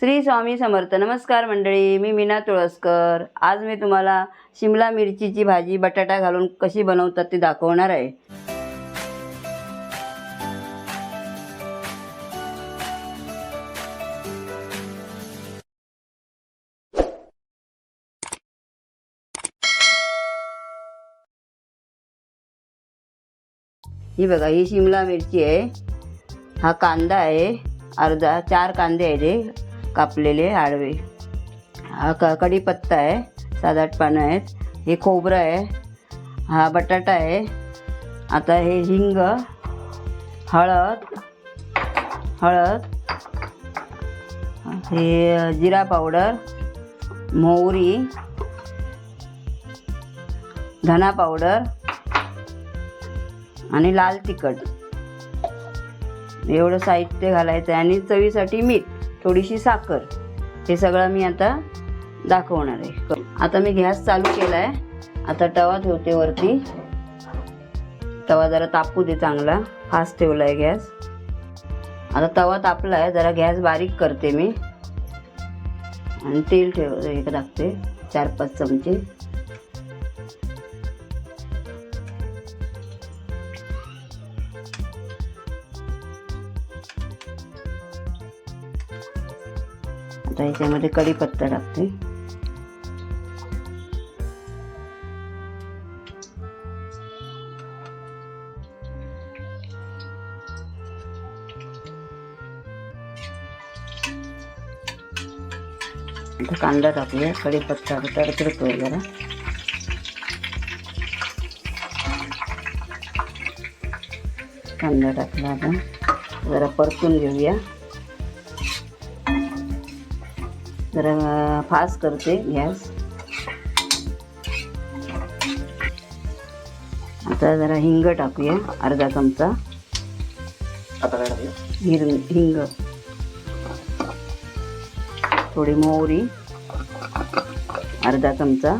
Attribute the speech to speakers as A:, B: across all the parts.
A: श्री स्वामी समर्थ. नमस्कार मंडळी, मी मीना तुळसकर. आज मी तुम्हाला शिमला मिरचीची भाजी बटाटा घालून कशी बनवतात ते दाखवणार आहे. ही बघा, ही शिमला मिरची आहे, हा कांदा आहे अर्धा, 4 कांदे आहेत हे कापलेले आडवे, हा कढीपत्ता आहे, 7-8 पानं आहेत, हे खोबरं आहे, हा बटाटा आहे. आता हे हिंग, हळद, हे जिरा पावडर, मोहरी, धना पावडर आणि लाल तिखट, एवढं साहित्य घालायचं आहे. आणि चवीसाठी मीठ, थोडीशी साखर, हे सगळं मी आता दाखवणार आहे. आता मी गॅस चालू केला आहे. आता तवा ठेवते वरती. तवा जरा तापू दे चांगला, फास्ट ठेवला आहे गॅस. आता तवा तापला आहे, जरा गॅस बारीक करते मी आणि तेल टाकते 4-5 चमचे. आता याच्यामध्ये कढीपत्ता टाकते. आता कांदा टाकूया. कढीपत्ता तडतडतोय जरा. कांदा टाकला, आता जरा परतून घेऊया. जरा फास्ट करते गॅस. आता जरा हिंग टाकूया, अर्धा चमचा. हिंग, थोडी मोहरी, अर्धा चमचा.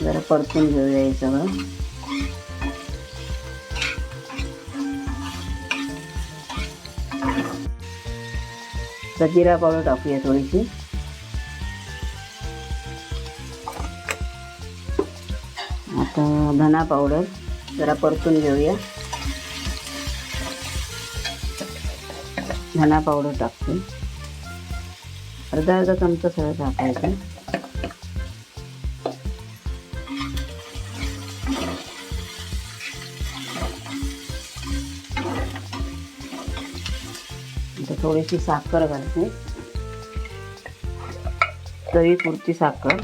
A: जरा परतून घेऊया हे सगळं. जिरा पावडर टाकूया थोडीशी. आता धना पावडर जरा परतून घेऊया. धना पावडर टाकते, अर्धा चमचा सगळं टाकायचं. थोडीशी साखर घालते, चवीपुरती साखर.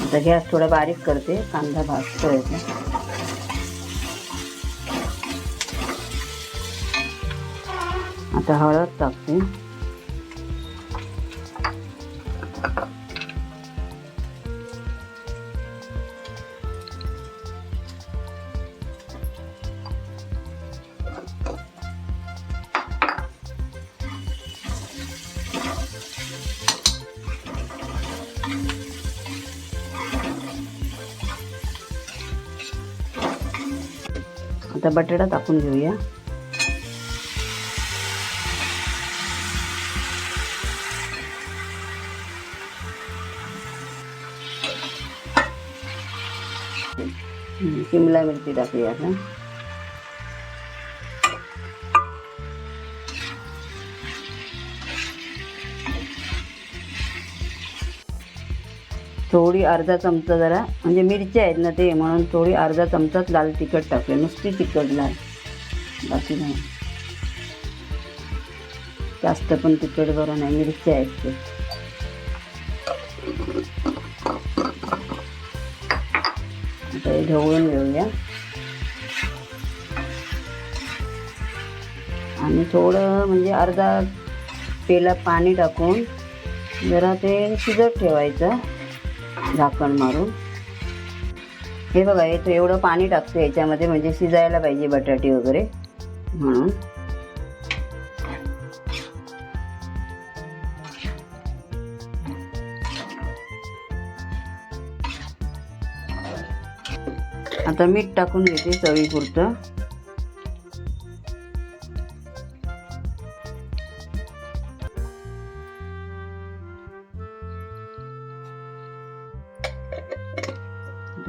A: आता गॅस थोडा बारीक करते, कांदा भाजतोय. आता हळद टाकते. आता बटाटा टाकून घेऊया. शिमला मिरची टाकूया आता. थोडी अर्धा चमचा, जरा म्हणजे मिरच्या आहेत ना ते, म्हणून थोडी अर्धा चमचाच लाल तिखट टाकूया. नुसती तिखट लाल, बाकी नाही. जास्त पण तिखट बरं नाही, मिरच्या आहेत ते. आता हे ढवळून घेऊया. आणि थोडं म्हणजे अर्धा पेला पाणी टाकून जरा ते शिजत ठेवायचं झाकण मारून. हे बघा, एवढं पाणी टाकते याच्यामध्ये, म्हणजे शिजायला पाहिजे बटाटे वगैरे म्हणून. आता मीठ टाकून घेते चवीपुरतं.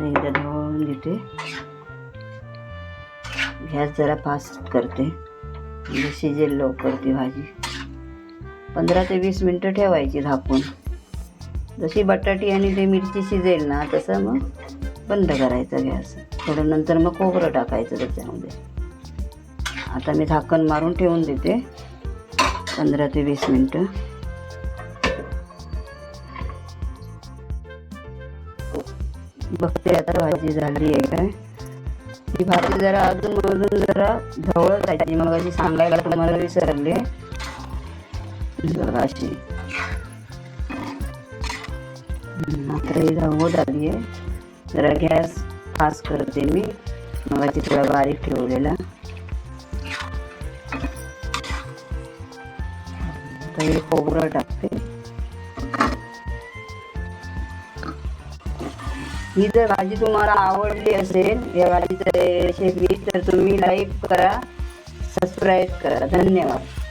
A: एकदा ढवळून घेते. गॅस जरा फास्ट करते म्हणजे शिजेल लवकर ती भाजी. 15 ते 20 मिनटं ठेवायची झाकून. जशी बटाटी आणि ते मिरची शिजेल ना तसं मग बंद करायचा गॅस. थोडं नंतर मग खोबरं टाकायचं त्याच्यामध्ये. आता मी झाकण मारून ठेवून देते 15 ते 20 मिनटं. बघते आता भाजी झाली आहे काय. ही भाजी जरा अजून जरा ढवळत जायची. मग अशी सांगायला तुम्हाला विसरले. अशी आता ही ढवळत आली आहे. जरा गॅस फास्ट करते मी. मगाची थोडा बारीक ठेवलेला. आता हे खोबरं टाकते. ही जर भाजी तुम्हाला आवडली असेल या भाजीची रेसिपी तर तुम्ही लाईक करा, सबस्क्राईब करा. धन्यवाद.